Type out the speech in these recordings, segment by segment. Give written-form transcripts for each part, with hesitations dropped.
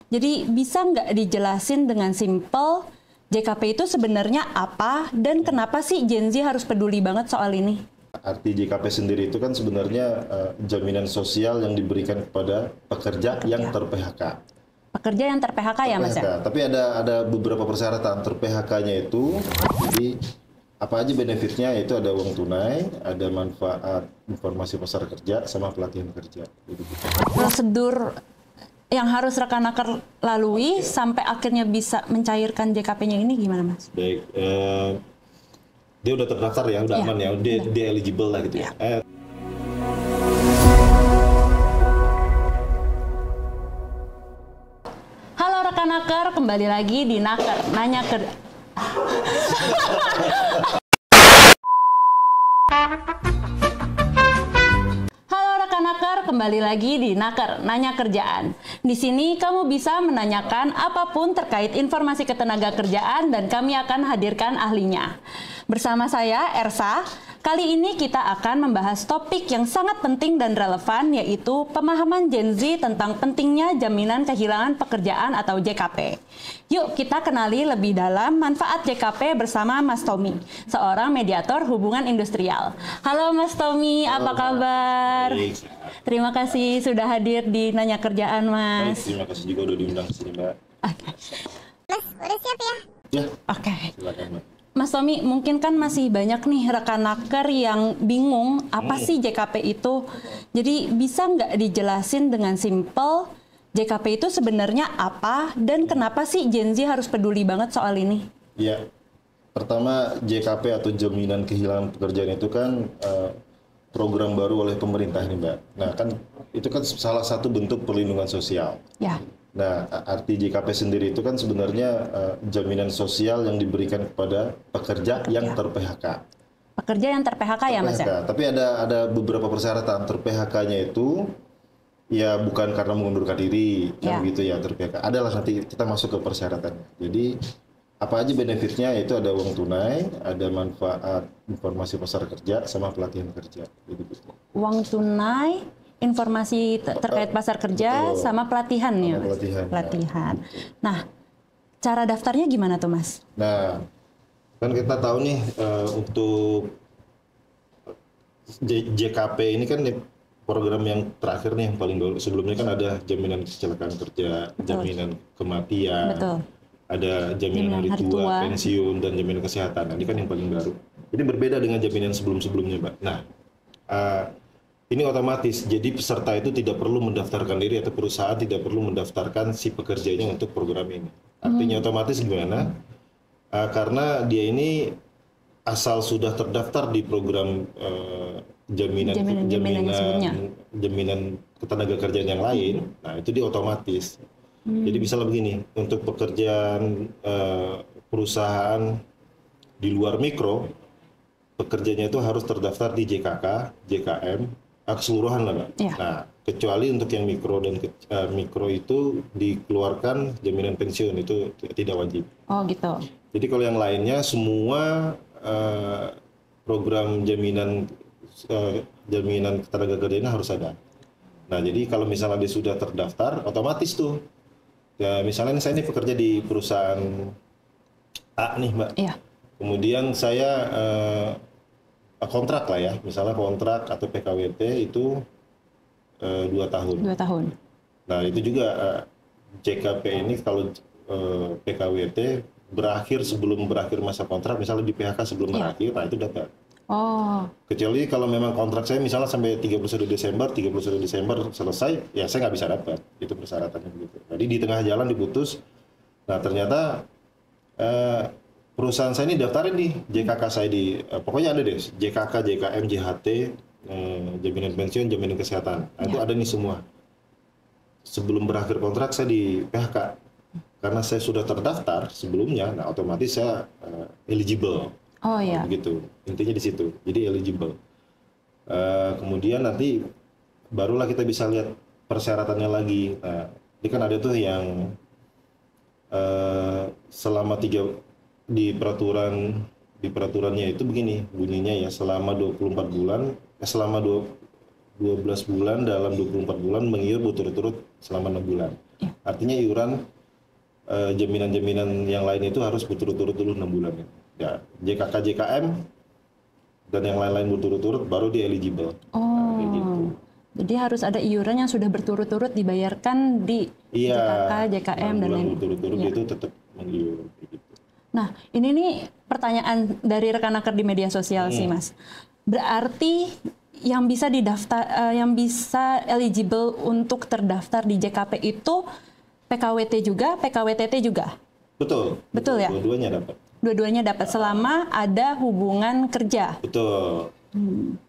Jadi bisa nggak dijelasin dengan simpel JKP itu sebenarnya apa dan kenapa sih Gen Z harus peduli banget soal ini? Arti JKP sendiri itu kan sebenarnya jaminan sosial yang diberikan kepada pekerja yang ter-PHK. Pekerja yang ter-PHK ya Mas ya? Tapi ada beberapa persyaratan ter-PHK-nya itu. Jadi apa aja benefitnya, itu ada uang tunai, ada manfaat informasi pasar kerja, sama pelatihan kerja. Prosedur yang harus rekan-rekan lalui sampai akhirnya bisa mencairkan JKP-nya ini gimana Mas? Baik, dia udah terdaftar ya, udah aman ya, dia eligible lah gitu ya. Halo rekan-rekan, kembali lagi di Naker Nanya Kerja. Kembali lagi di Naker Nanya Kerjaan. Di sini kamu bisa menanyakan apapun terkait informasi ketenaga kerjaan dan kami akan hadirkan ahlinya. Bersama saya Ersa, kali ini kita akan membahas topik yang sangat penting dan relevan, yaitu pemahaman Gen Z tentang pentingnya jaminan kehilangan pekerjaan atau JKP. Yuk kita kenali lebih dalam manfaat JKP bersama Mas Tommy, seorang mediator hubungan industrial. Halo Mas Tommy, apa kabar? Baik. Terima kasih sudah hadir di Nanya Kerjaan, Mas. Baik, terima kasih juga udah diundang ke sini, Mbak. Oke. Mas, udah siap ya? Ya. Oke. Silakan, Mbak. Mas Tommy, mungkin kan masih banyak nih rekan naker yang bingung apa sih JKP itu. Jadi bisa nggak dijelasin dengan simpel JKP itu sebenarnya apa dan kenapa sih Gen Z harus peduli banget soal ini? Ya, pertama JKP atau jaminan kehilangan pekerjaan itu kan program baru oleh pemerintah ini, Mbak. Nah, kan itu kan salah satu bentuk perlindungan sosial. Ya. Nah, arti JKP sendiri itu kan sebenarnya jaminan sosial yang diberikan kepada pekerja yang ter-PHK. Pekerja yang ter-PHK ya, Mas ya? Tapi ada beberapa persyaratan. Ter-PHK-nya itu ya bukan karena mengundurkan diri, kan gitu ya, ter-PHK. Adalah nanti kita masuk ke persyaratannya. Jadi apa aja benefitnya, itu ada uang tunai, ada manfaat informasi pasar kerja, sama pelatihan kerja. Gitu. Uang tunai, informasi terkait pasar kerja, betul, sama pelatihan ya, Mas? Pelatihan. Nah, cara daftarnya gimana tuh, Mas? Nah, kan kita tahu nih untuk JKP ini kan program yang terakhir nih, yang paling dulu. Sebelumnya kan ada jaminan kecelakaan kerja, betul, jaminan kematian, betul, ada jaminan hari tua, pensiun, dan jaminan kesehatan. Nah, ini kan yang paling baru. Ini berbeda dengan jaminan sebelum-sebelumnya, Mbak. Nah, ini otomatis, jadi peserta itu tidak perlu mendaftarkan diri atau perusahaan tidak perlu mendaftarkan si pekerjanya untuk program ini. Artinya otomatis gimana? Karena dia ini asal sudah terdaftar di program jaminan ketenagakerjaan yang lain, nah itu dia otomatis. Jadi misalnya begini, untuk pekerjaan perusahaan di luar mikro, pekerjanya itu harus terdaftar di JKK, JKM, keseluruhan lah, Mbak. Ya. Nah, kecuali untuk yang mikro dan mikro itu dikeluarkan jaminan pensiun, itu tidak wajib. Oh gitu. Jadi kalau yang lainnya semua program jaminan ketenagakerjaan harus ada. Nah, jadi kalau misalnya dia sudah terdaftar, otomatis tuh. Ya, misalnya saya ini pekerja di perusahaan A nih, Mbak. Iya. Kemudian saya kontrak lah ya, misalnya kontrak atau PKWT itu 2 tahun. 2 tahun. Nah, itu juga JKP ini kalau PKWT sebelum berakhir masa kontrak, misalnya di PHK sebelum berakhir, nah itu dapat. Oh. Kecuali kalau memang kontrak saya misalnya sampai 31 Desember selesai, ya saya nggak bisa dapat. Itu persyaratannya begitu. Jadi di tengah jalan diputus. Nah, ternyata perusahaan saya ini daftarin di JKK saya pokoknya ada deh, JKK, JKM, JHT, jaminan pensiun, jaminan kesehatan. Nah, itu ada nih semua. Sebelum berakhir kontrak saya di PHK. Karena saya sudah terdaftar sebelumnya, nah otomatis saya eligible. Oh iya. Begitu. Intinya di situ. Jadi eligible. Kemudian nanti barulah kita bisa lihat persyaratannya lagi. Nah, ini kan ada tuh yang selama di peraturannya itu begini bunyinya ya, selama 12 bulan dalam 24 bulan mengiur berturut-turut selama 6 bulan. Ya. Artinya iuran jaminan-jaminan yang lain itu harus berturut-turut dulu 6 bulan. Ya, JKK, JKM dan yang lain-lain berturut-turut baru dia eligible. Oh, gitu. Jadi harus ada iuran yang sudah berturut-turut dibayarkan di JKK, JKM dan lain. Berturut-turut itu tetap mengiur. Gitu. Nah, ini nih pertanyaan dari rekan-rekan di media sosial sih, Mas. Berarti yang bisa didaftar, yang bisa eligible untuk terdaftar di JKP itu PKWT juga, PKWTT juga? Betul. Betul ya? Dua-duanya dapat. Dua-duanya dapat selama ada hubungan kerja. Betul.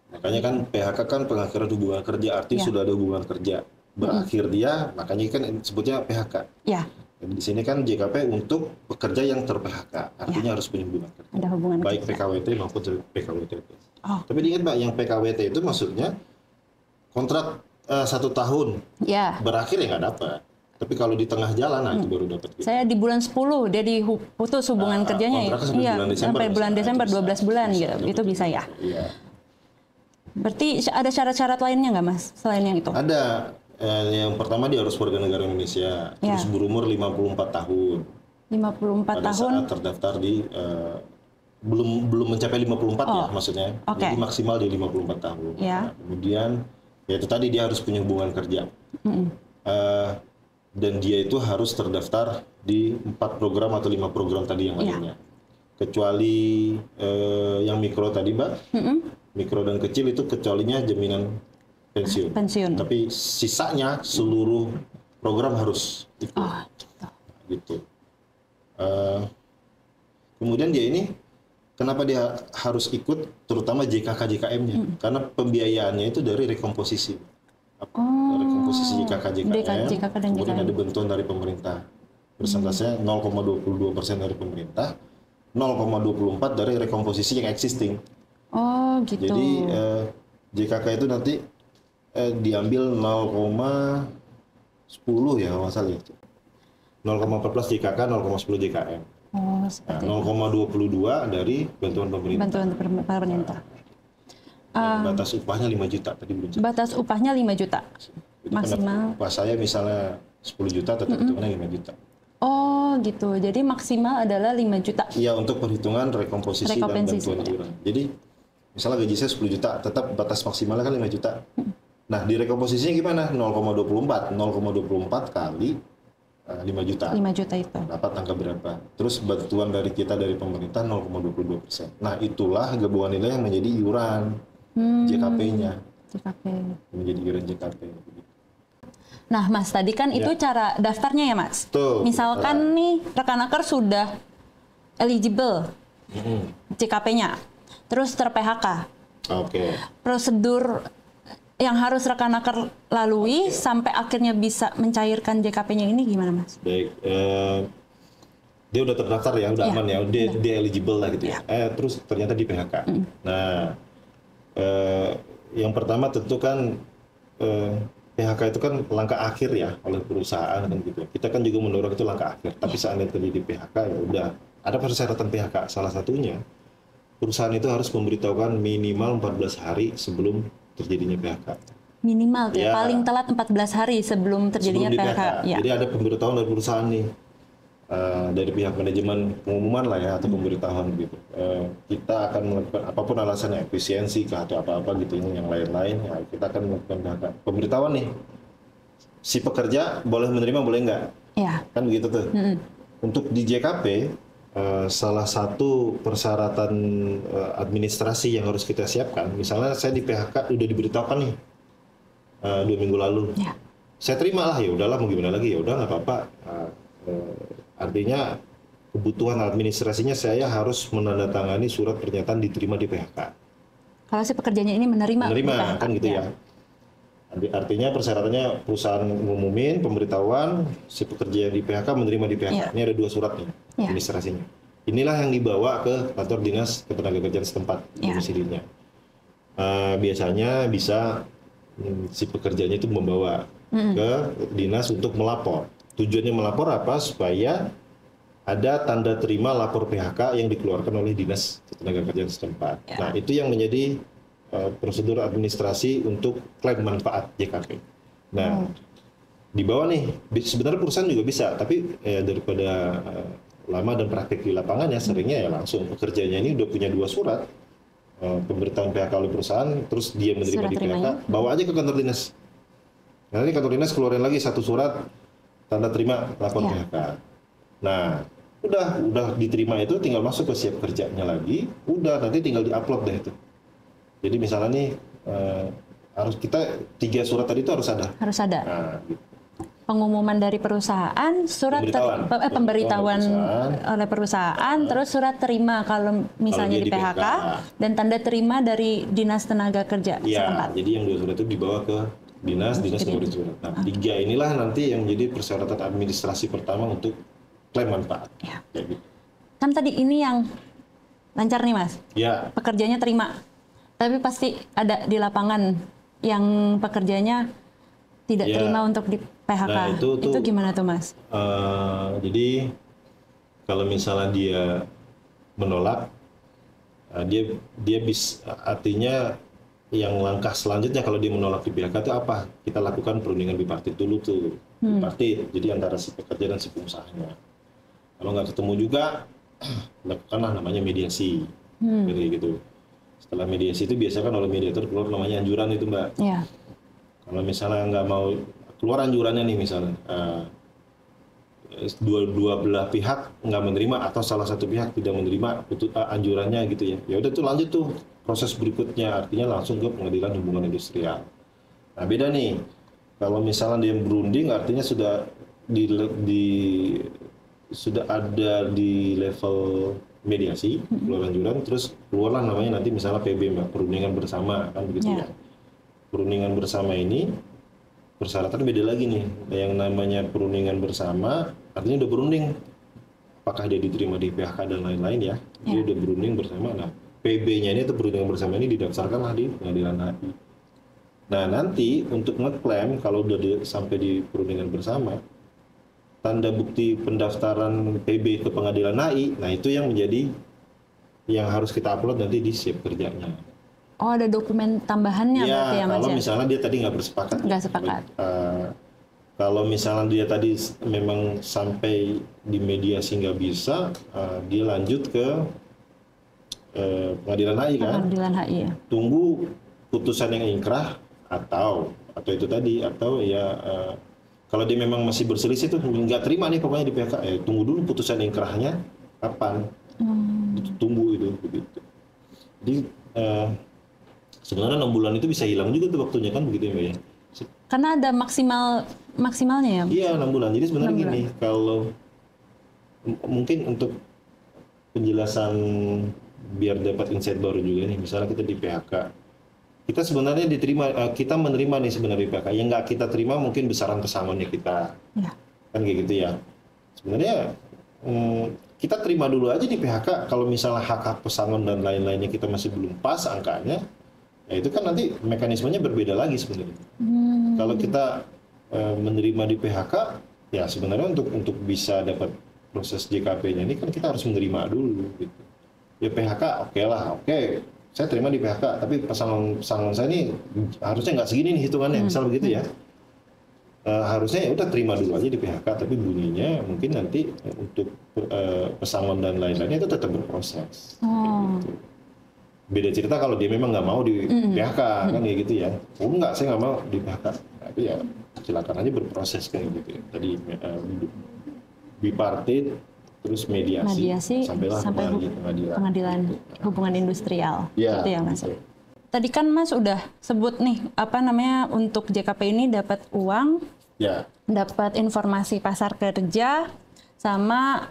Makanya kan PHK kan pengakhiran hubungan kerja, artinya sudah ada hubungan kerja. Berakhir dia, makanya kan sebutnya PHK. Ya. Dan di sini kan JKP untuk pekerja yang ter-PHK, artinya harus punya hubungan kerja. Ada hubungan baik kerja. PKWT maupun PKWTT. Oh. Tapi diingat Mbak, yang PKWT itu maksudnya kontrak 1 tahun Ya. berakhir ya nggak dapat. Tapi kalau di tengah jalan, nah itu baru dapat. Gitu. Saya di bulan 10 dia diputus hubungan kerjanya. kontraknya sampai bulan Desember sampai bulan misalnya. Desember 12 bulan Bisa, gitu. Itu bisa ya. Iya. Berarti ada syarat-syarat lainnya nggak, Mas, selain yang itu? Ada. Yang pertama dia harus warga negara Indonesia, terus berumur 54 tahun. 54 pada tahun. saat terdaftar di belum mencapai 54 ya maksudnya. Oke. Jadi maksimal di 54 tahun. Ya. Nah, kemudian ya itu tadi dia harus punya hubungan kerja. Dan dia itu harus terdaftar di 4 program atau 5 program tadi yang lainnya. Kecuali yang mikro tadi, Mbak. Mikro dan kecil itu kecualinya jaminan pensiun. Tapi sisanya seluruh program harus ikut. Gitu. Kemudian dia ini kenapa dia harus ikut terutama JKK JKM-nya? Karena pembiayaannya itu dari rekomposisi. Rekomposisi JKK JKM. Kemudian ada bantuan dari pemerintah. Persentasenya 0,22% dari pemerintah, 0,24 dari rekomposisi yang existing. Oh, gitu. Jadi JKK itu nanti diambil 0,10 ya masalah itu. 0,14 JKK, 0,10 JKM. Oh, seperti Nah, 0,22 dari bantuan pemerintah. bantuan pemerintah. Batas upahnya 5 juta tadi belum. Batas upahnya 5 juta. Jadi Maksimal. upah saya misalnya 10 juta tetap hitungannya 5 juta. Oh, gitu. Jadi maksimal adalah 5 juta. Iya, untuk perhitungan rekomposisi dan bantuan iuran. Jadi misalnya gaji saya 10 juta, tetap batas maksimalnya kan 5 juta. Nah, di rekomposisinya gimana? 0,24. 0,24 kali 5 juta. 5 juta itu. Dapat angka berapa? Terus bantuan dari kita dari pemerintah 0,22%. Nah, itulah gabungan nilai yang menjadi iuran JKP-nya. JKP. Menjadi iuran JKP. Nah, Mas, tadi kan itu cara daftarnya ya, Mas? Tuh, misalkan nih rekan-rekan sudah eligible JKP-nya, terus ter-PHK. Oke. Prosedur yang harus rekan-rekan lalui sampai akhirnya bisa mencairkan JKP-nya ini gimana, Mas? Baik, dia udah terdaftar ya, udah aman ya, dia eligible lah gitu ya. Terus ternyata di PHK. Nah, yang pertama tentu kan PHK itu kan langkah akhir ya oleh perusahaan kan gitu. Kita kan juga mendorong itu langkah akhir. Tapi seandainya terjadi PHK ya udah ada persyaratan PHK. Salah satunya perusahaan itu harus memberitahukan minimal 14 hari sebelum terjadinya PHK. Minimal ya, paling telat 14 hari sebelum terjadinya PHK. Ya. Jadi ada pemberitahuan dari perusahaan nih, dari pihak manajemen pengumuman lah ya atau pemberitahuan gitu. Kita akan melakukan apapun alasannya, efisiensi atau apa-apa gitu ini yang lain-lain. Ya, kita akan melakukan PHK. Pemberitahuan nih, si pekerja boleh menerima boleh enggak? Ya. Kan begitu tuh. Untuk di JKP salah satu persyaratan administrasi yang harus kita siapkan, misalnya saya di PHK udah diberitahukan nih 2 minggu lalu, saya terima lah ya udahlah mau gimana lagi ya udah nggak apa-apa. Artinya kebutuhan administrasinya saya harus menandatangani surat pernyataan diterima di PHK. Kalau si pekerjanya ini menerima kan gitu ya. Artinya persyaratannya perusahaan ngumumin pemberitahuan si pekerja yang di PHK menerima di PHK. Ini ada 2 surat nih administrasinya. Inilah yang dibawa ke kantor dinas ketenagakerjaan setempat domisilinya. Biasanya bisa si pekerjanya itu membawa ke dinas untuk melapor. Tujuannya melapor apa? Supaya ada tanda terima lapor PHK yang dikeluarkan oleh dinas ketenagakerjaan setempat. Nah, itu yang menjadi prosedur administrasi untuk klaim manfaat JKP. Nah, di bawah nih. Sebenarnya perusahaan juga bisa, tapi daripada lama dan praktek di lapangan ya seringnya ya langsung pekerjanya ini udah punya 2 surat pemberitahuan PHK oleh perusahaan, terus dia menerima Surat di PHK, terimanya. bawa aja ke kantor dinas. Nanti kantor dinas keluarin lagi 1 surat tanda terima lapor Ya. PHK. Nah, udah diterima itu tinggal masuk ke siap kerjanya lagi, udah nanti tinggal diupload deh itu. Jadi misalnya nih harus kita 3 surat tadi itu harus ada. Harus ada. Nah, gitu. Pengumuman dari perusahaan, surat pemberitahuan oleh perusahaan, terus surat terima kalau misalnya dia di di PHK, PHK. dan tanda terima dari Dinas Tenaga Kerja Iya, setempat. jadi yang 2 surat itu dibawa ke dinas ngeluarin surat. Nah, 3 inilah nanti yang menjadi persyaratan administrasi pertama untuk klaim manfaat. Ya. Kayak gitu. Kan tadi ini yang lancar nih Mas, Ya, pekerjanya terima, tapi pasti ada di lapangan yang pekerjanya tidak Ya. terima untuk di PHK. Nah, itu gimana tuh Mas? jadi kalau misalnya dia menolak, dia bisa, artinya yang langkah selanjutnya kalau dia menolak di PHK itu apa? Kita lakukan perundingan bipartit dulu tuh, bipartit. Jadi antara si pekerja dan si pengusahanya. Kalau nggak ketemu juga, lakukanlah namanya mediasi, kayak gitu. Setelah mediasi itu biasakan oleh mediator keluar namanya anjuran itu Mbak. Ya. Kalau misalnya nggak mau keluar anjurannya nih misalnya, dua belah pihak nggak menerima atau salah satu pihak tidak menerima anjurannya gitu ya, ya udah tuh lanjut tuh proses berikutnya, artinya langsung ke pengadilan hubungan industrial. Nah beda nih, kalau misalnya dia berunding artinya sudah sudah ada di level mediasi, keluar anjuran, terus keluarlah namanya nanti misalnya PB, Mbak, perundingan bersama kan begitu ya. Perundingan bersama ini persyaratan beda lagi nih. Yang namanya perundingan bersama artinya udah berunding, apakah dia diterima di PHK dan lain-lain ya. Dia udah berunding bersama. Nah PB-nya ini atau perundingan bersama ini didaftarkanlah di pengadilan HI. Nah nanti untuk ngeklaim kalau udah sampai di perundingan bersama, tanda bukti pendaftaran PB ke pengadilan HI, nah itu yang menjadi yang harus kita upload nanti di siap kerjanya. Oh, ada dokumen tambahannya berarti ya Mas kalau ya? misalnya dia tadi nggak bersepakat. Nggak sepakat. Kalau misalnya dia tadi memang sampai di mediasi nggak bisa, dia lanjut ke pengadilan HI kan? Pengadilan HI ya. Tunggu putusan yang ingkrah atau itu tadi, atau ya kalau dia memang masih berselisih tuh nggak terima nih pokoknya di PHK, tunggu dulu putusan ingkrahnya kapan. Tunggu itu begitu. Jadi sebenarnya 6 bulan itu bisa hilang juga tuh waktunya kan begitu ya Mbak ya? Karena ada maksimalnya ya? Iya 6 bulan. Jadi sebenarnya gini, kalau mungkin untuk penjelasan biar dapat insight baru juga nih, misalnya kita di PHK, kita sebenarnya kita menerima nih sebenarnya di PHK, yang nggak kita terima mungkin besaran pesangonnya kita, kan kayak gitu ya. Sebenarnya kita terima dulu aja di PHK, kalau misalnya hak-hak pesangon dan lain-lainnya kita masih belum pas angkanya, ya itu kan nanti mekanismenya berbeda lagi sebenarnya. Kalau kita menerima di PHK, ya sebenarnya untuk bisa dapat proses JKP-nya ini kan kita harus menerima dulu. Gitu. Ya PHK oke, saya terima di PHK, tapi pesangon saya ini harusnya nggak segini nih hitungannya, misal begitu ya. Harusnya ya udah terima dulu aja di PHK, tapi bunyinya mungkin nanti untuk pesangon dan lain-lainnya itu tetap berproses. Gitu. Beda cerita kalau dia memang nggak mau di PHK kan kayak gitu ya. Oh enggak, saya nggak mau di PHK. Tapi ya silakan aja berproses kayak gitu ya. Tadi bipartit, terus mediasi sampailah sampai pengadilan hubungan industrial. Ya, gitu ya Mas. Tadi kan Mas udah sebut nih apa namanya untuk JKP ini dapat uang, dapat informasi pasar kerja, sama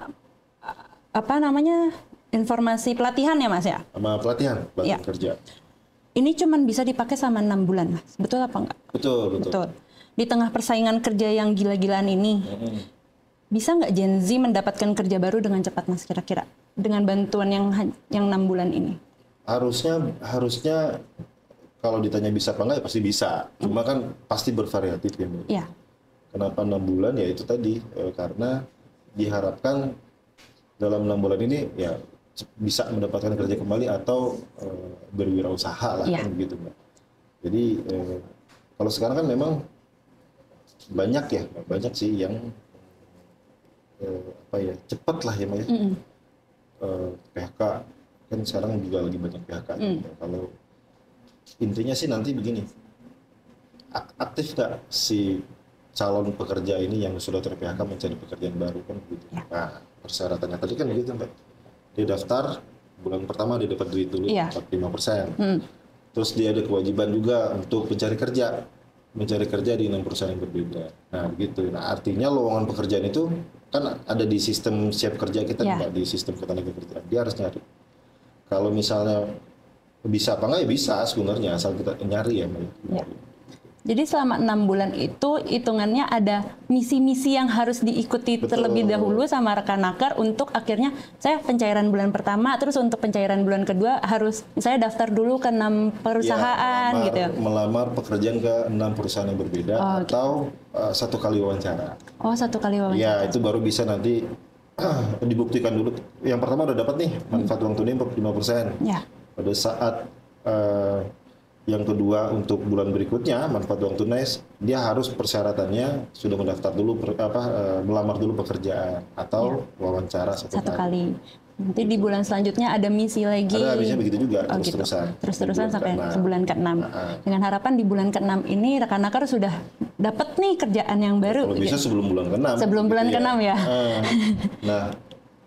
apa namanya informasi pelatihan ya Mas ya? Sama pelatihan kerja. Ini cuman bisa dipakai sama 6 bulan Mas, betul apa enggak? Betul. Di tengah persaingan kerja yang gila-gilaan ini, bisa nggak Gen Z mendapatkan kerja baru dengan cepat Mas kira-kira? Dengan bantuan yang 6 bulan ini? Harusnya kalau ditanya bisa apa enggak ya pasti bisa. Cuma kan pasti bervariatif ya Mbak. Iya. Kenapa 6 bulan? Ya itu tadi, karena diharapkan dalam 6 bulan ini ya bisa mendapatkan kerja kembali atau berwirausaha lah kan begitu Mbak. Jadi kalau sekarang kan memang banyak sih yang cepat lah ya Mbak ya. PHK kan sekarang juga lagi banyak PHK. Kalau intinya sih nanti begini, aktif nggak si calon pekerja ini yang sudah ter-PHK mencari pekerjaan baru kan begitu. Nah, persyaratannya tadi kan begitu Mbak. Dia daftar bulan pertama dia dapat duit dulu 45%. Terus dia ada kewajiban juga untuk mencari kerja di 6 perusahaan yang berbeda. Nah, begitu. Nah, artinya lowongan pekerjaan itu kan ada di sistem siap kerja kita Mbak, di sistem ketenagakerjaan. Dia harus nyari. Kalau misalnya bisa apa enggak ya bisa sebenarnya asal kita nyari ya Mbak. Jadi selama 6 bulan itu hitungannya ada misi-misi yang harus diikuti terlebih dahulu sama rekan-naker untuk akhirnya saya pencairan bulan pertama, terus untuk pencairan bulan kedua harus saya daftar dulu ke 6 perusahaan gitu. Melamar pekerjaan ke 6 perusahaan yang berbeda atau 1 kali wawancara. Oh, 1 kali wawancara. Ya, itu baru bisa nanti dibuktikan dulu. Yang pertama udah dapat nih manfaat uang tunai 45%. Ya. Pada saat yang kedua untuk bulan berikutnya manfaat uang tunai dia harus persyaratannya sudah mendaftar dulu melamar dulu pekerjaan atau wawancara satu kali. Nanti di bulan selanjutnya ada misi lagi. Ada misinya begitu juga terus-terusan sampai ke bulan ke-6. Dengan harapan di bulan ke-6 ini rekan-naker sudah dapat nih kerjaan yang baru. Kalau bisa sebelum bulan ke-6. Sebelum bulan ke-6 ya. Nah,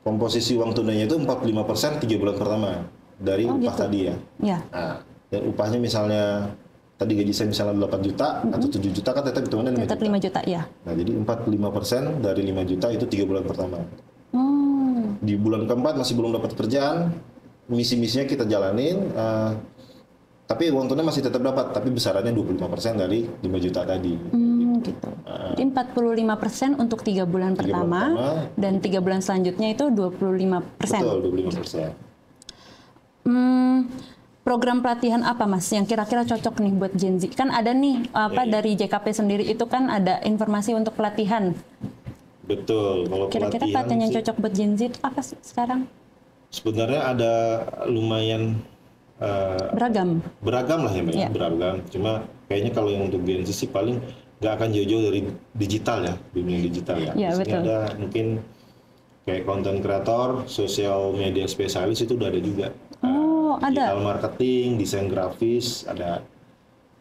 komposisi uang tunainya itu 45% 3 bulan pertama dari upah tadi ya. Nah, dan upahnya misalnya tadi gaji saya misalnya 8 juta atau 7 juta kan tetap hitungannya 5 juta. 5 juta ya. Nah, jadi 45% dari 5 juta itu 3 bulan pertama. Di bulan keempat masih belum dapat kerjaan, misi-misinya kita jalanin, tapi uang tunai masih tetap dapat, tapi besarannya 25% dari 5 juta tadi. Gitu. Jadi 45% untuk 3 bulan pertama, dan 3 bulan selanjutnya itu 25%. Betul, 25%. Program pelatihan apa Mas yang kira-kira cocok nih buat Gen Z? Kan ada nih dari JKP sendiri itu kan ada informasi untuk pelatihan. Betul. Kalau kira-kira pelatihan yang cocok buat Gen Z apa sih sekarang? Sebenarnya ada lumayan beragam lah ya Mbak, beragam. Cuma kayaknya kalau yang untuk Gen Z sih paling nggak akan jauh-jauh dari digital ya, dunia digital ya. Betul. Ada mungkin kayak content creator, social media spesialis itu udah ada juga. Ada. Digital marketing, desain grafis, ada.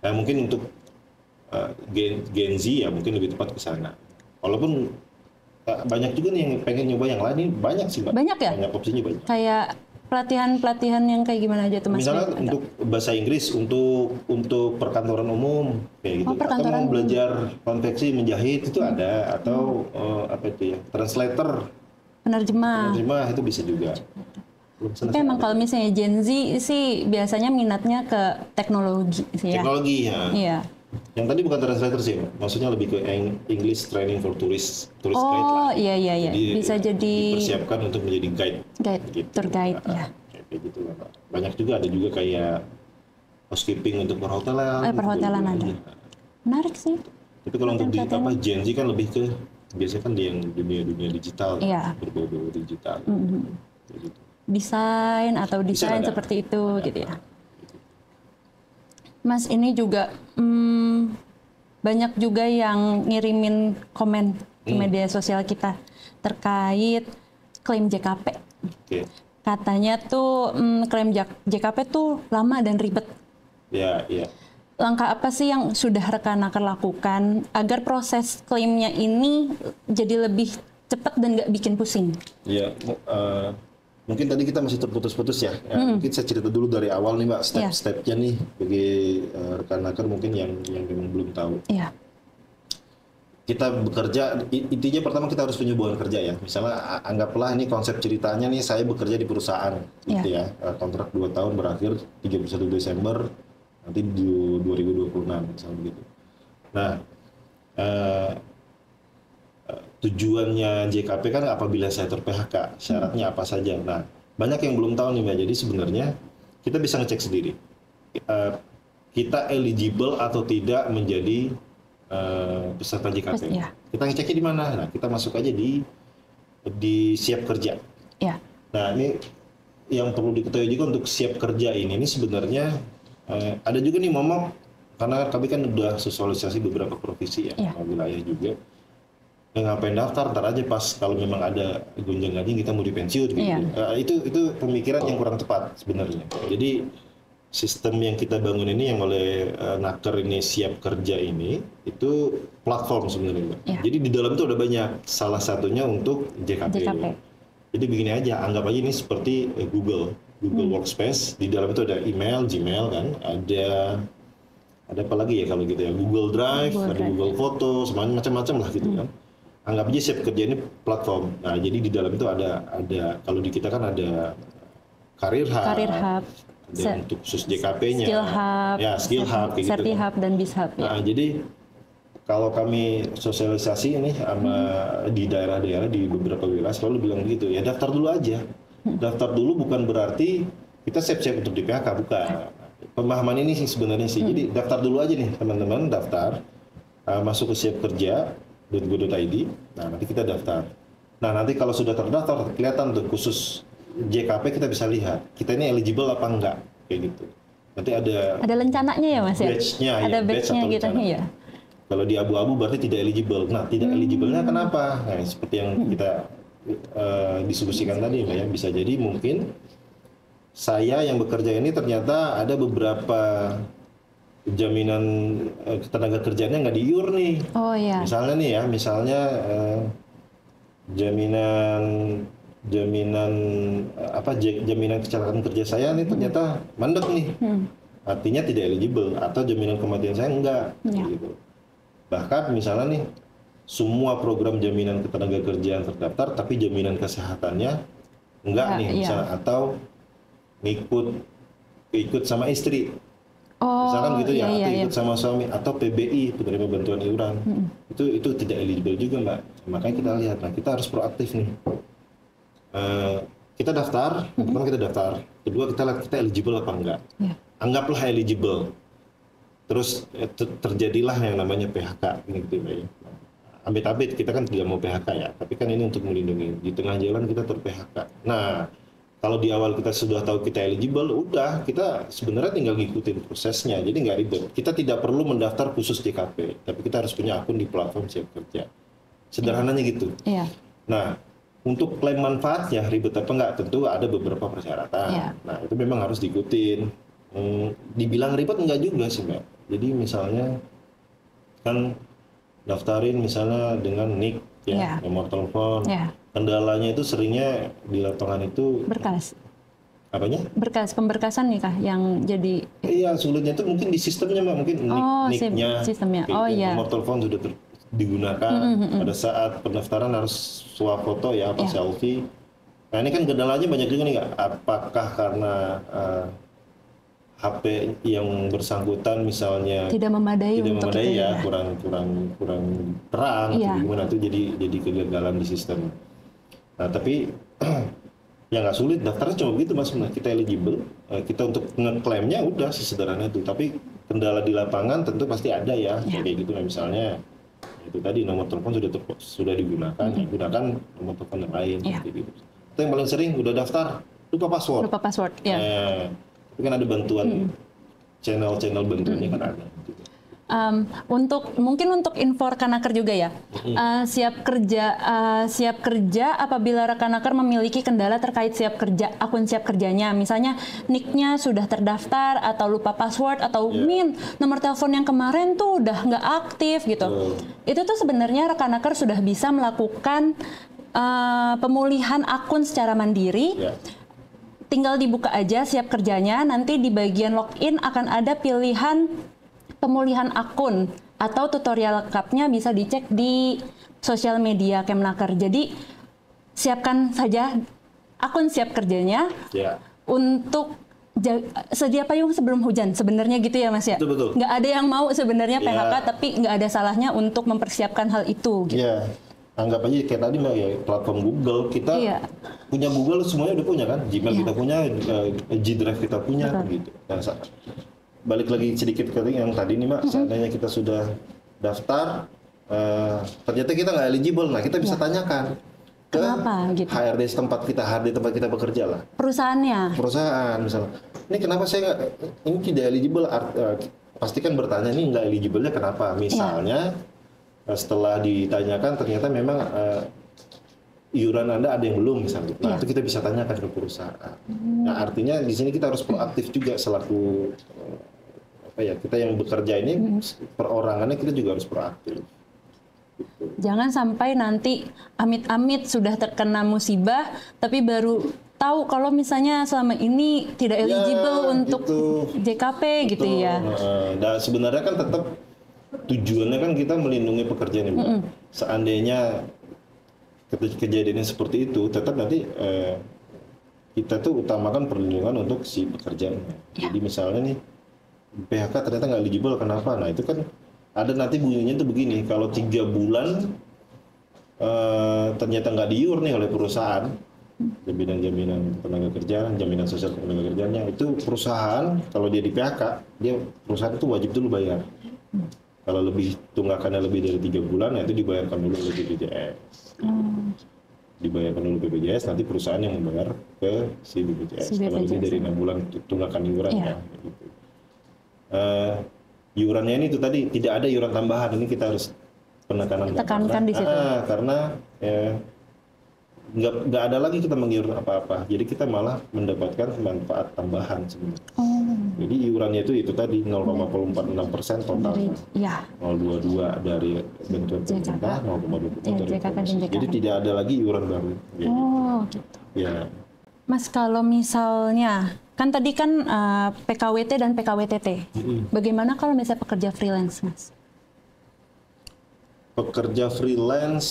Mungkin untuk Gen Z ya mungkin lebih tepat ke sana. Walaupun banyak juga nih yang pengen nyoba yang lain, ini banyak sih Mbak. Banyak ya? Banyak opsinya banyak. Kayak pelatihan yang kayak gimana aja tuh Mas? Misalnya untuk bahasa Inggris, untuk perkantoran umum kayak gitu. Atau mau belajar konveksi menjahit itu ada, atau translator. Penerjemah itu bisa juga. Tapi emang kalau misalnya Gen Z sih biasanya minatnya ke teknologi sih ya. Teknologi ya. Iya. Yang tadi bukan translator sih, maksudnya lebih ke English training for tourist guide lah. Oh iya. Jadi, bisa jadi dipersiapkan untuk menjadi guide gitu. Tour guide ya. Kayak gitu lah. Banyak juga ada juga kayak housekeeping untuk perhotelan. Perhotelan ada. Menarik sih. Tapi kalau untuk Gen Z kan lebih ke biasanya kan di yang dunia digital, berbau digital. Gitu. Desain seperti itu gitu ya. Mas, ini juga banyak juga yang ngirimin komen ke media sosial kita terkait klaim JKP. Katanya tuh klaim JKP tuh lama dan ribet. Iya. Langkah apa sih yang sudah rekan-naker lakukan agar proses klaimnya ini jadi lebih cepat dan nggak bikin pusing? Iya. Mungkin tadi kita masih terputus-putus ya. Mungkin saya cerita dulu dari awal nih Mbak, step-stepnya nih bagi rekan-naker mungkin yang memang belum tahu. Iya. Kita bekerja, intinya pertama kita harus punya hubungan kerja ya. Misalnya anggaplah ini konsep ceritanya nih, saya bekerja di perusahaan gitu ya. Kontrak 2 tahun berakhir 31 Desember nanti di 2026 misalnya begitu. Nah, tujuannya JKP kan apabila saya ter-PHK, syaratnya apa saja. Nah, banyak yang belum tahu nih Mbak, jadi sebenarnya kita bisa ngecek sendiri. Kita eligible atau tidak menjadi peserta JKP. Kita ngeceknya di mana? Nah, kita masuk aja di siap kerja. Nah, ini yang perlu diketahui juga untuk siap kerja ini sebenarnya ada juga nih momok karena kami kan udah sosialisasi beberapa provinsi ya, wilayah juga. Ngapain daftar, ntar aja pas kalau memang ada gonjang-ganjing kita mau dipensiun gitu. Itu pemikiran yang kurang tepat sebenarnya. Jadi sistem yang kita bangun ini yang oleh Naker ini Siap Kerja ini itu platform sebenarnya. Jadi di dalam itu ada banyak, salah satunya untuk JKP. Jadi begini aja, anggap aja ini seperti Google Workspace. Di dalam itu ada email, Gmail kan, ada apa lagi ya kalau gitu ya, Google Drive, ada Google Foto, semuanya macam-macam lah gitu kan. Anggap aja Siap Kerja ini platform. Nah, jadi di dalam itu ada kalau di kita kan ada Karir Hub, ada untuk khusus JKP-nya, Skill Hub, kayak Serti gitu. Hub dan Bis Hub. Nah, jadi kalau kami sosialisasi ini sama di daerah-daerah di beberapa wilayah selalu bilang begitu, ya daftar dulu aja. Daftar dulu bukan berarti kita siap-siap untuk di PHK, bukan. Pemahaman ini sih sebenarnya sih. Jadi daftar dulu aja nih teman-teman, daftar masuk ke siapkerja.go.id. Nah, nanti kita daftar. Nah, nanti kalau sudah terdaftar kelihatan tuh khusus JKP kita bisa lihat kita ini eligible apa enggak kayak gitu. Nanti ada lencananya ya Mas ya. Badge-nya, ada badge-nya gitu ya. Kalau di abu-abu berarti tidak eligible. Nah, tidak eligible-nya kenapa? Nah, seperti yang kita diskusikan tadi Mbak ya, bisa jadi mungkin saya yang bekerja ini ternyata ada beberapa jaminan tenaga kerjanya nggak di-iur nih. Oh iya. Misalnya nih ya, jaminan kecelakaan kerja saya nih ternyata mandek nih. Artinya tidak eligible, atau jaminan kematian saya enggak gitu. Bahkan misalnya nih semua program jaminan ketenaga kerjaan terdaftar tapi jaminan kesehatannya enggak nih misalnya, atau ikut sama istri. Misalkan gitu ya, atau ikut sama suami, atau PBI, penerima bantuan iuran. Itu tidak eligible juga Mbak. Makanya kita lihat, nah kita harus proaktif nih. Kita daftar, pertama kita daftar. Kedua kita lihat kita eligible apa enggak. Anggaplah eligible. Terus terjadilah yang namanya PHK gitu Mbak ya. Amit-amit kita kan tidak mau PHK ya, tapi kan ini untuk melindungi. Di tengah jalan kita ter-PHK. Nah, kalau di awal kita sudah tahu kita eligible, udah kita sebenarnya tinggal ngikutin prosesnya, jadi nggak ribet. Kita tidak perlu mendaftar khusus JKP, tapi kita harus punya akun di platform Siap Kerja. Sederhananya gitu. Nah, untuk klaim manfaatnya ribet apa nggak? Tentu ada beberapa persyaratan. Nah, itu memang harus diikutin. Dibilang ribet nggak juga sih Mbak. Jadi misalnya kan daftarin misalnya dengan NIK ya, nomor telepon. Kendalanya itu seringnya di lapangan itu berkas. Apanya? Berkas, pemberkasan nih kah yang jadi? Iya, sulitnya itu mungkin di sistemnya Mbak, mungkin NIK-nya. Sistemnya. Nomor telepon sudah digunakan. Pada saat pendaftaran harus swap foto ya, apa selfie. Nah, ini kan kendalanya banyak juga nih Kak. Apakah karena HP yang bersangkutan misalnya tidak memadai ya, kurang terang atau gimana, itu jadi kegagalan di sistem. Nah, tapi ya nggak sulit, daftarnya cuma begitu Mas. Nah, kita eligible, kita untuk ngeklaimnya udah sesederhana itu. Tapi kendala di lapangan tentu pasti ada ya, kayak gitu. Nah, misalnya itu tadi nomor telepon sudah digunakan, gunakan nomor telepon yang lain. Gitu. Itu yang paling sering udah daftar lupa password. Tapi kan ada bantuan channel bantuannya kan ada. Gitu. Mungkin untuk info Rekan-Naker juga ya, Siap Kerja apabila Rekan-Naker memiliki kendala terkait akun Siap Kerjanya, misalnya NIK-nya sudah terdaftar atau lupa password atau nomor telepon yang kemarin tuh udah nggak aktif gitu, itu tuh sebenarnya Rekan-Naker sudah bisa melakukan pemulihan akun secara mandiri. Tinggal dibuka aja Siap Kerjanya, nanti di bagian login akan ada pilihan pemulihan akun atau tutorial lengkapnya bisa dicek di sosial media Kemnaker. Jadi siapkan saja akun Siap Kerjanya untuk sedia payung sebelum hujan. Sebenarnya gitu ya Mas ya? Betul. Nggak ada yang mau sebenarnya PHK, tapi nggak ada salahnya untuk mempersiapkan hal itu. Gitu. Anggap aja kayak tadi Mbak ya, platform Google kita punya Google semuanya udah punya kan, Gmail kita punya, G Drive kita punya gitu. Nah, balik lagi sedikit ke yang tadi nih Mbak, seandainya kita sudah daftar, ternyata kita nggak eligible, nah kita bisa tanyakan ke HRD tempat kita bekerja lah. Perusahaan misalnya. Ini kenapa saya nggak, ini tidak eligible, pasti kan bertanya nih nggak eligible-nya kenapa? Misalnya setelah ditanyakan ternyata memang iuran Anda ada yang belum misalnya. Nah, itu kita bisa tanyakan ke perusahaan. Nah, artinya di sini kita harus proaktif juga selaku kita yang bekerja ini perorangannya kita juga harus proaktif. Gitu. Jangan sampai nanti amit-amit sudah terkena musibah tapi baru tahu kalau misalnya selama ini tidak eligible untuk gitu. JKP. Betul. Gitu ya. Nah, sebenarnya kan tetap tujuannya kan kita melindungi pekerja nih, Mbak. Seandainya kejadiannya seperti itu, tetap nanti kita tuh utamakan perlindungan untuk si pekerjaannya. Jadi misalnya nih PHK ternyata nggak eligible, kenapa? Nah itu kan ada nanti bunyinya tuh begini, kalau 3 bulan ternyata nggak diiur nih oleh perusahaan, jaminan tenaga kerjaan, jaminan sosial tenaga kerjaannya, itu perusahaan kalau dia di PHK, perusahaan itu wajib dulu bayar. Kalau lebih tunggakannya lebih dari 3 bulan, nah itu dibayarkan dulu oleh BPJS. Dibayarkan dulu BPJS, nanti perusahaan yang membayar ke si BPJS. Kalau lebih dari 6 bulan tunggakan iurannya. Gitu. Iurannya ini itu tadi tidak ada iuran tambahan, ini kita harus tekankan di situ. Karena nggak ada lagi kita mengiur apa-apa, jadi kita malah mendapatkan manfaat tambahan sebenarnya. Jadi iurannya itu tadi 0,46% total, 0,22 dari bantuan pemerintah, 0,24 dari komisi. Jadi tidak ada lagi iuran baru. Gitu. Ya. Mas, kalau misalnya kan tadi kan PKWT dan PKWTT, bagaimana kalau misalnya pekerja freelance, Mas? Pekerja freelance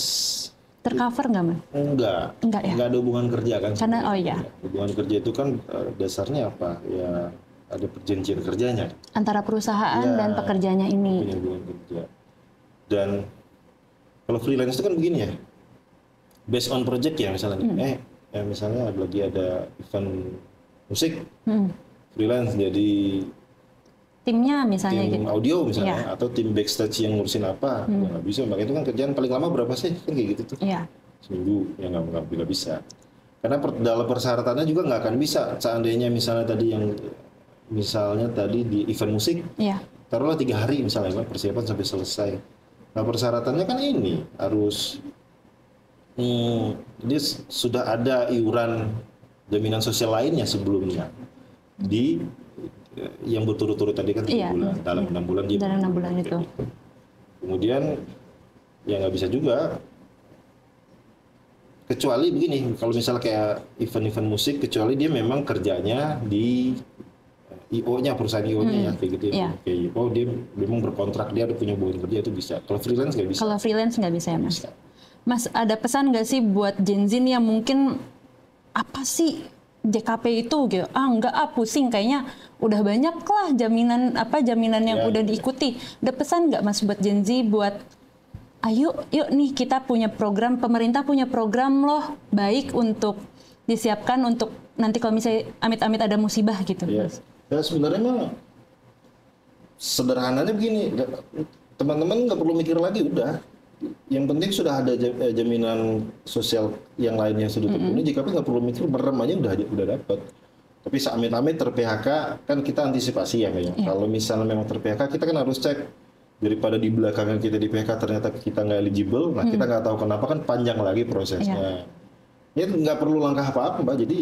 tercover nggak, Mas? Enggak ya? Enggak ada hubungan kerja kan? Karena hubungan kerja itu kan dasarnya apa? Ya ada perjanjian kerjanya antara perusahaan dan pekerjanya ini. Punya hubungan kerja. Dan kalau freelance itu kan begini ya, based on project ya misalnya. Misalnya lagi ada event musik, freelance jadi timnya misalnya tim gitu. Audio misalnya, atau tim backstage yang ngurusin apa, nggak bisa. Makanya itu kan kerjaan paling lama berapa sih, kan kayak gitu tuh. Seminggu, ya nggak bisa. Karena dalam persyaratannya juga nggak akan bisa. Seandainya misalnya tadi di event musik, taruhlah 3 hari misalnya persiapan sampai selesai. Nah persyaratannya kan ini harus dia sudah ada iuran jaminan sosial lainnya sebelumnya di yang berturut-turut tadi kan 3 bulan, dalam 6 bulan dia. Dalam 6 bulan itu. Kemudian ya nggak bisa juga, kecuali begini, kalau misalnya kayak event-event musik, kecuali dia memang kerjanya di IO-nya, perusahaan IO-nya kayak gitu ya. Kayak dia memang berkontrak, dia ada punya hubungan kerja, itu bisa. Kalau freelance nggak bisa. Kalau freelance nggak bisa ya, Mas? Bisa. Mas, ada pesan nggak sih buat Gen Z yang mungkin apa sih JKP itu gitu? Pusing kayaknya udah banyak lah jaminan yang udah diikuti. Ada pesan nggak, Mas, buat Gen Z buat ayo yuk nih kita punya program, pemerintah punya program loh baik untuk disiapkan untuk nanti kalau misalnya amit-amit ada musibah gitu. Ya sebenarnya mah sederhananya begini, teman-teman nggak perlu mikir lagi, udah. Yang penting sudah ada jaminan sosial yang lainnya sudah terpenuhi, JKP nggak perlu mikir, merem aja udah dapat. Tapi amit-amit ter-PHK kan kita antisipasi ya, Kalau misalnya memang ter-PHK kita kan harus cek, daripada di belakangan kita di PHK ternyata kita nggak eligible, nah kita nggak tahu kenapa, kan panjang lagi prosesnya. Ya nggak perlu langkah apa-apa, Mbak. Jadi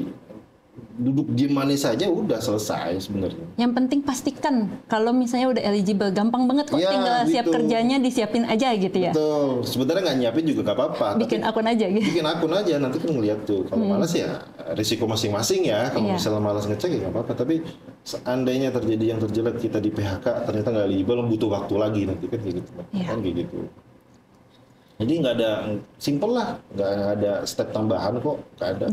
duduk diem manis saja udah selesai sebenarnya. Yang penting pastikan kalau misalnya udah eligible, gampang banget kok, tinggal siap kerjanya disiapin aja gitu ya. Betul. Sebenarnya nggak nyiapin juga nggak apa-apa. Bikin akun aja gitu. Bikin akun aja, nanti kan ngeliat tuh. Kalau malas ya risiko masing-masing ya. Kalau misalnya malas ngecek ya nggak apa-apa. Tapi seandainya terjadi yang terjelek, kita di PHK ternyata nggak eligible, butuh waktu lagi nanti kan kayak gitu. Kan kayak gitu. Jadi nggak ada, simple lah, nggak ada step tambahan kok, nggak ada.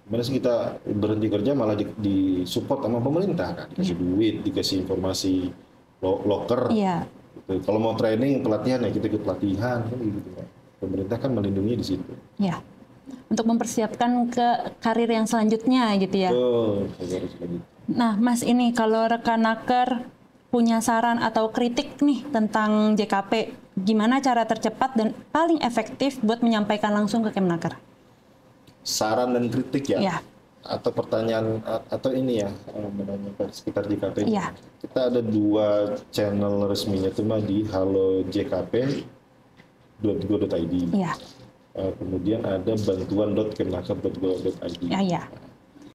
Gimana sih kita berhenti kerja malah disupport sama pemerintah kan, dikasih duit, dikasih informasi loker. Gitu. Kalau mau training pelatihan ya kita ikut pelatihan kan gitu. Pemerintah kan melindungi di situ. Untuk mempersiapkan ke karir yang selanjutnya gitu ya. Betul. Nah, Mas, ini kalau rekan Naker punya saran atau kritik nih tentang JKP, gimana cara tercepat dan paling efektif buat menyampaikan langsung ke Kemnaker? Saran dan kritik ya. atau pertanyaan atau ini ya menanyakan sekitar JKP. Iya. Kita ada 2 channel resminya itu mah di halojkp.go.id. Iya. Kemudian ada bantuan.kemnaker.go.id. Iya.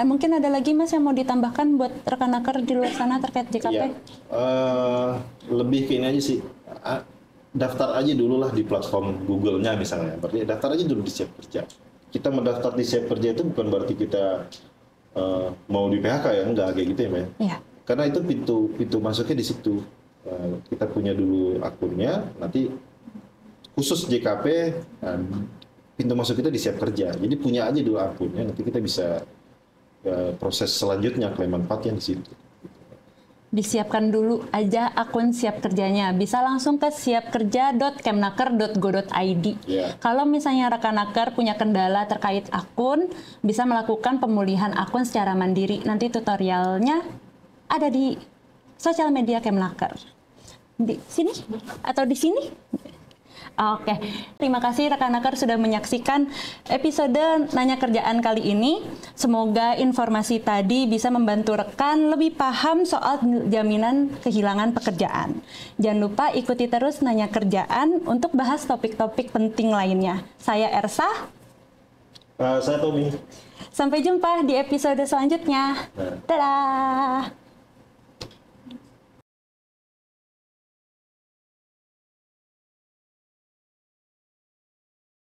Mungkin ada lagi Mas yang mau ditambahkan buat rekan-rekan di luar sana terkait JKP? Iya. Lebih ke ini aja sih. Daftar aja dulu lah di platform Google-nya misalnya. Berarti daftar aja dulu di Siap Kerja. Kita mendaftar di Siap Kerja itu bukan berarti kita mau di PHK ya, enggak kayak gitu ya, Mbak. Iya. Karena itu pintu masuknya di situ. Kita punya dulu akunnya, nanti khusus JKP pintu masuk kita di Siap Kerja. Jadi punya aja dulu akunnya, nanti kita bisa proses selanjutnya klaim manfaatnya di situ. Disiapkan dulu aja akun Siap Kerjanya. Bisa langsung ke siapkerja.kemnaker.go.id. Yeah. Kalau misalnya rekan-rekan punya kendala terkait akun, bisa melakukan pemulihan akun secara mandiri. Nanti tutorialnya ada di sosial media Kemnaker. Di sini atau di sini? Oke, terima kasih rekan-rekan sudah menyaksikan episode Nanya Kerjaan kali ini. Semoga informasi tadi bisa membantu rekan lebih paham soal jaminan kehilangan pekerjaan. Jangan lupa ikuti terus Nanya Kerjaan untuk bahas topik-topik penting lainnya. Saya Ersa. Saya Tommy. Sampai jumpa di episode selanjutnya. Dadah!